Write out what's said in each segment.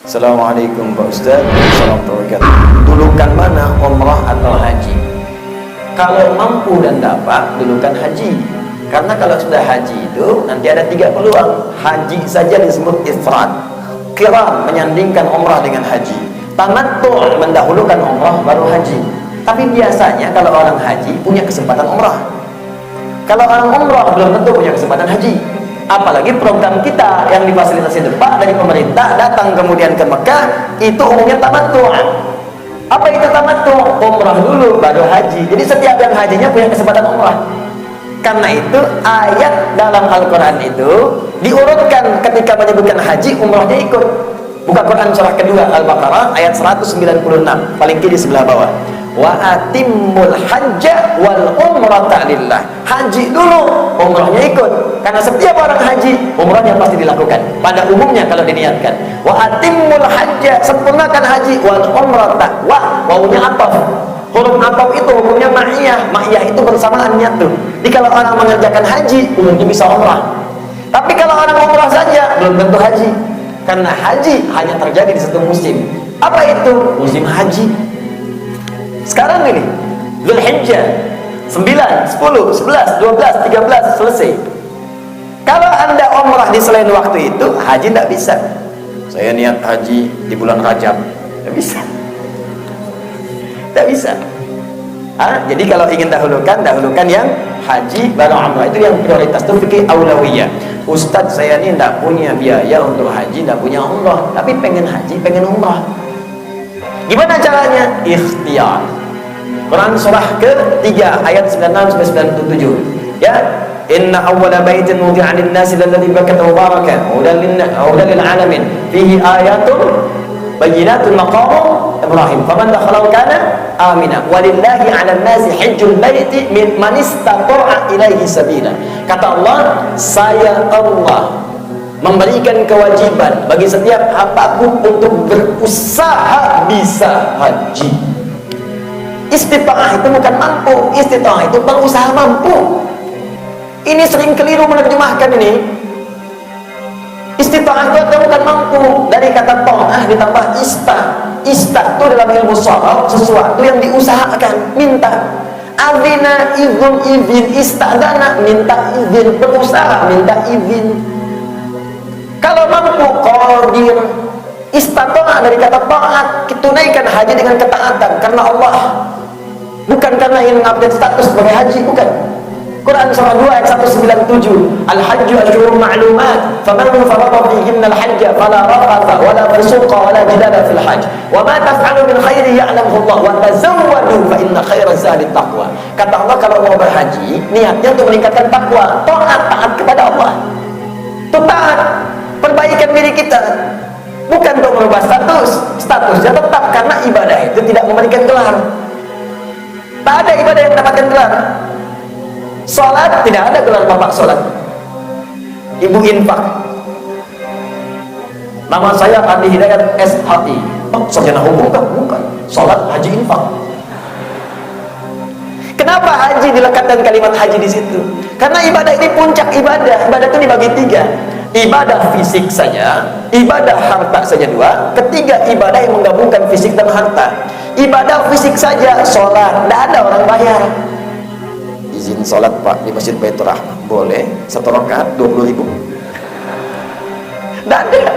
Assalamualaikum Pak Ustaz. Assalamualaikum. Dulukan mana, umrah atau haji? Kalau mampu dan dapat, dulukan haji. Karena kalau sudah haji itu nanti ada 3 peluang. Haji saja disebut ifrad, qiran menyandingkan umrah dengan haji, tamattu' mendahulukan umrah baru haji. Tapi biasanya kalau orang haji punya kesempatan umrah. Kalau orang umrah belum tentu punya kesempatan haji. Apalagi program kita yang difasilitasi Depak dari pemerintah datang kemudian ke Mekah, itu umumnya tamattu'. Apa itu tamattu'? Umrah dulu baru haji. Jadi setiap yang hajinya punya kesempatan umrah. Karena itu ayat dalam Al-Quran itu diurutkan ketika menyebutkan haji, umrahnya ikut. Buka Quran surah kedua Al-Baqarah ayat 196 paling kiri sebelah bawah. Wa atimmul hajja wal umrata lillah. Haji dulu, umrahnya ikut. Karena setiap orang haji, umrahnya pasti dilakukan pada umumnya kalau diniatkan. Wa atimmul hajja, sempurnakan haji, wal umrata. Wawunya apa? Huruf ataf itu hukumnya ma'iyah. Ma'iyah itu bersamaan niat tuh. Jadi kalau orang mengerjakan haji, umumnya bisa umrah. Tapi kalau orang umrah saja, belum tentu haji. Karena haji hanya terjadi di satu musim. Apa itu? Musim haji. Sekarang ini Dzulhijjah 9, 10, 11, 12, 13 selesai. Kalau Anda umrah di selain waktu itu, haji tidak bisa. Saya niat haji di bulan Rajab, tidak bisa. Tidak bisa. Jadi kalau ingin dahulukan yang haji baru umrah. Itu yang prioritas, itu fikih aulawiyah. Ustadz saya ini tidak punya biaya untuk haji, tidak punya umrah, tapi pengen haji, pengen umrah. Gimana caranya? Ikhtiar. Quran surah ke-3 ayat 96 sampai 97. Ya, inna awwala baitin wudi'a lin-nasi alladhi bakkata mubarakan hudan lil alamin fihi ayatun bayyinatun maqamu Ibrahim faman dakhalahu kana amina walillahi 'alan nasi hajjul baiti man istata'a ilaihi sabila. Kata Allah, saya Allah memberikan kewajiban bagi setiap apapun untuk berusaha bisa haji. Istita'ah itu bukan mampu, istita'ah itu berusaha mampu. Ini sering keliru menerjemahkan ini. Istita'ah itu bukan mampu, dari kata ta'ah ditambah ista. Ista itu dalam ilmu sharaf sesuatu yang diusahakan, minta. Azina, izin, istadana, minta izin, berusaha, minta izin. Kalau mampu, qadir. Istata'a dari kata ta'at, tunaikan haji dengan ketaatan karena Allah, bukan karena ingin mengupdate status sebagai haji, bukan. Quran surah 2 ayat 197, al-hajju asyhurun ma'lumat faman farada fihinna al-hajja fala rafatha wala fusuqa wala jidala fil hajj wa ma taf'alu min khairin ya'lamuhu Allah wa tazawwadu fa inna khairaz zadi taqwa. Kata Allah, kalau mau berhaji niatnya untuk meningkatkan takwa, taat kepada Allah. Itu taat, perbaikan diri kita, bukan untuk merubah statusnya tetap, karena ibadah itu tidak memberikan gelar. Tak ada ibadah yang mendapatkan gelar. Salat tidak ada gelar bapak salat, ibu infak. Nama saya Andi Hidayat SHI. Sarjana hukum kan? Bukan. Salat, haji, infak. Kenapa haji dilekatkan kalimat haji di situ? Karena ibadah ini puncak ibadah. Ibadah itu dibagi 3. Ibadah fisik saja, ibadah harta saja 2, ketiga ibadah yang menggabungkan fisik dan harta. Ibadah fisik saja, sholat, tidak ada orang bayar. Izin sholat Pak di Masjid Baitur Rahmah, boleh, 1 rakaat 20.000. Tidak ada.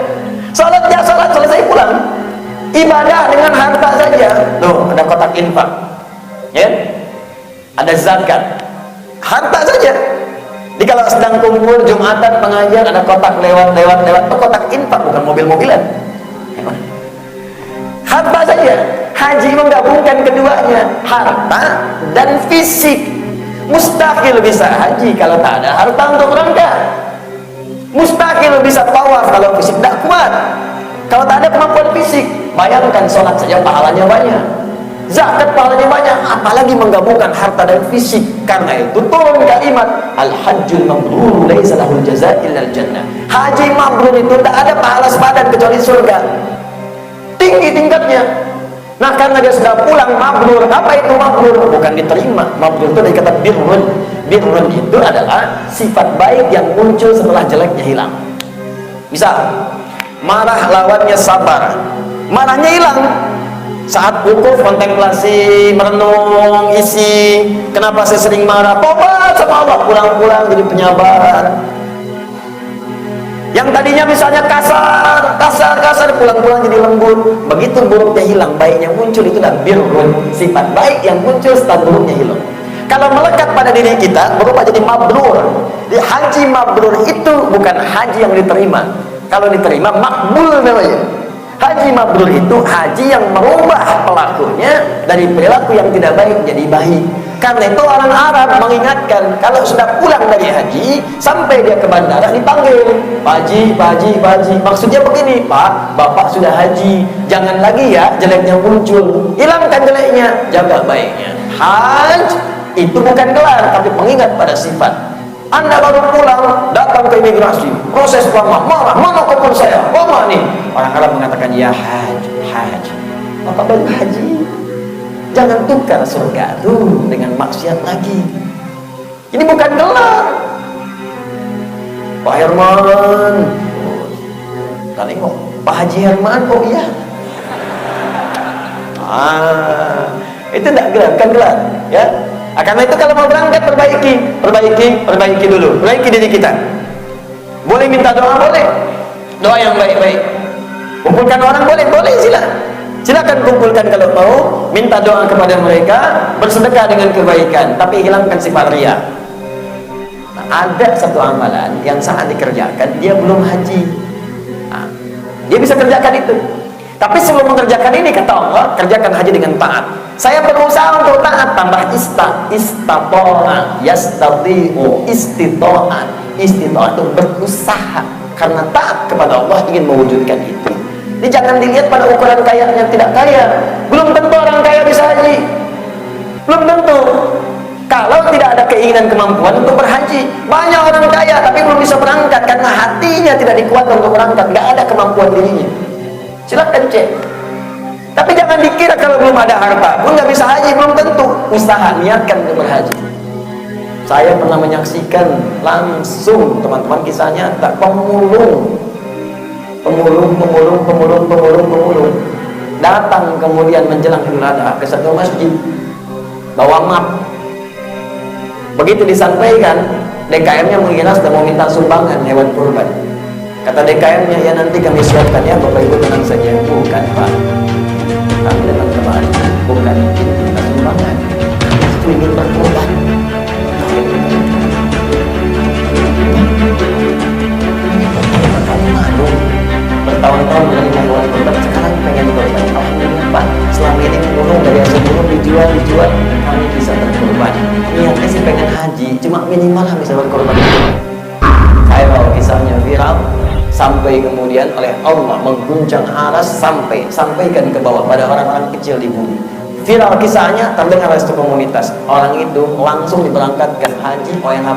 Sholatnya sholat, selesai pulang. Ibadah dengan harta saja. Loh, ada kotak infak, ya? Ada zakat, harta saja. Jadi kalau sedang kumpul Jumatan pengajian ada kotak lewat itu kotak infak, bukan mobil-mobilan. Harta saja. Haji menggabungkan keduanya, harta dan fisik. Mustahil bisa haji kalau tak ada harta untuk berangkat. Mustahil bisa tawaf kalau fisik tidak kuat, kalau tak ada kemampuan fisik. Bayangkan sholat saja pahalanya banyak, zakat pahalanya banyak, apalagi menggabungkan harta dan fisik. Karena itu turun kalimat al-hajjul mabrur laisa lahul jazaa illal jannah. Haji mabrur itu tidak ada pahala sepadan kecuali surga. Tinggi tingkatnya. Nah, karena dia sudah pulang mabrur. Apa itu mabrur? Bukan diterima. Mabrur itu dari kata birrun. Birrun itu adalah sifat baik yang muncul setelah jeleknya hilang. Misal marah lawannya sabar, marahnya hilang. Saat wukuf, kontemplasi, merenung, isi, kenapa saya sering marah, tobat sama Allah, pulang-pulang jadi penyabar. Yang tadinya misalnya kasar, pulang-pulang jadi lembut. Begitu buruknya hilang, baiknya muncul, itulah birrun, sifat baik yang muncul setelah buruknya hilang. Kalau melekat pada diri kita, berubah jadi mabrur. Di haji mabrur itu bukan haji yang diterima. Kalau diterima, makbul namanya. Haji mabrur itu haji yang merubah pelakunya dari perilaku yang tidak baik jadi baik. Karena itu orang Arab mengingatkan, kalau sudah pulang dari haji sampai dia ke bandara dipanggil, Pak Haji, Pak Haji, Pak Haji. Maksudnya begini, Pak, Bapak sudah haji, jangan lagi ya jeleknya muncul, hilangkan jeleknya, jaga baiknya. Haji itu bukan gelar, tapi pengingat pada sifat. Anda baru pulang, datang ke imigrasi, proses lama, marah, mana kupon saya, lama nih. Orang Arab mengatakan, ya haji, Bapak baru haji, jangan tukar surga tuh dengan maksiat lagi. Ini bukan gelar. Pak Herman, kali kok Pak Haji Herman, oh iya. Itu tidak gelar, bukan gelar, ya. Karena itu kalau mau berangkat perbaiki dulu, perbaiki diri kita. Boleh minta doa, boleh, doa yang baik-baik. Kumpulkan orang, boleh, silakan kumpulkan kalau mau. Minta doa kepada mereka, bersedekah dengan kebaikan, tapi hilangkan sifat riya. Nah, ada satu amalan yang saat dikerjakan dia belum haji, dia bisa kerjakan itu. Tapi sebelum mengerjakan ini, kata Allah, kerjakan haji dengan taat. Saya berusaha untuk taat, tambah istito'ah, yastati'u, istito'ah itu berusaha, karena taat kepada Allah ingin mewujudkan itu. Jadi jangan dilihat pada ukuran kaya yang tidak kaya. Belum tentu orang kaya bisa haji, belum tentu. Kalau tidak ada keinginan kemampuan untuk berhaji, banyak orang kaya tapi belum bisa berangkat karena hatinya tidak dikuatkan untuk berangkat, nggak ada kemampuan dirinya. Silakan cek. Tapi jangan dikira kalau belum ada harta pun nggak bisa haji, belum tentu. Usaha, niatkan untuk berhaji. Saya pernah menyaksikan langsung, teman-teman, kisah nyata, pemulung datang kemudian menjelang Idul Adha ke satu masjid, bawa map. Begitu disampaikan, DKM-nya mengira sudah mau minta sumbangan hewan kurban. Kata DKM-nya, ya nanti kami siapkan ya, Bapak Ibu tenang saja. Bukan Pak, kami datang kemari bukan ingin minta sumbangan, itu ingin berkorban. Malu bertahun-tahun menerima hewan kurban, sekarang pengen berkorban. Alhamdulillah Pak, selama ini menurun dari hasil burung, dijual, kami bisa berkorban. Niatnya sih pengen haji, cuma minimal bisa berkorban. Saya bawa kisahnya viral, sampai kemudian oleh Allah mengguncang aras, sampaikan ke bawah pada orang-orang kecil di bumi. Viral kisahnya, terdengar oleh satu komunitas. Orang itu langsung diberangkatkan haji ONH+.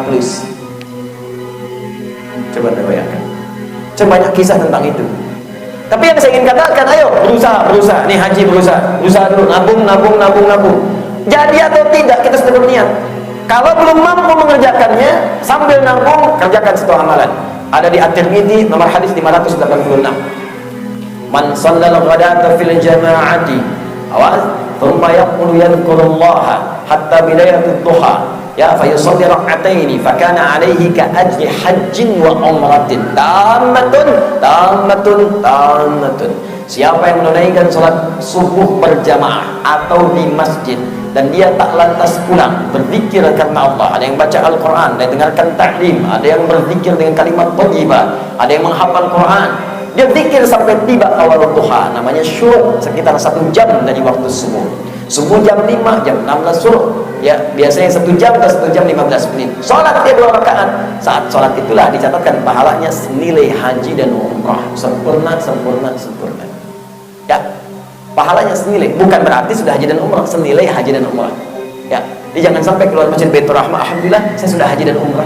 Coba Anda bayangkan, banyak kisah tentang itu. Tapi yang saya ingin katakan, ayo berusaha. Nih haji berusaha dulu, nabung. Jadi atau tidak, kita sudah berniat. Kalau belum mampu mengerjakannya, sambil nabung, kerjakan satu amalan. Ada di At-Tirmidzi nomor hadis 586. Man shallal ghadata fil jama'ati, awas, thumma yaqulu yadhkurullaha hatta bidayatul duha, ya fa yusalli rak'ataini fa kana 'alaihi ka ajri hajjin wa umratin tammatun. Siapa yang menunaikan salat subuh berjamaah atau di masjid dan dia tak lantas pulang berzikir karena Allah, ada yang baca Al-Quran, ada yang dengarkan ta'lim, ada yang berzikir dengan kalimat thayyibah, ada yang menghafal Quran, dia zikir sampai tiba awal duha, namanya syuruk, sekitar 1 jam dari waktu subuh. Subuh jam 5, jam 16 syuruk, ya biasanya 1 jam atau 1 jam 15 menit. Sholat dia 2 rakaat. Saat sholat itulah dicatatkan pahalanya senilai haji dan umrah, sempurna. Ya, pahalanya senilai, bukan berarti sudah haji dan umrah, senilai haji dan umrah. Ya, jadi jangan sampai keluar masjid Baitur Rahmah, alhamdulillah saya sudah haji dan umrah.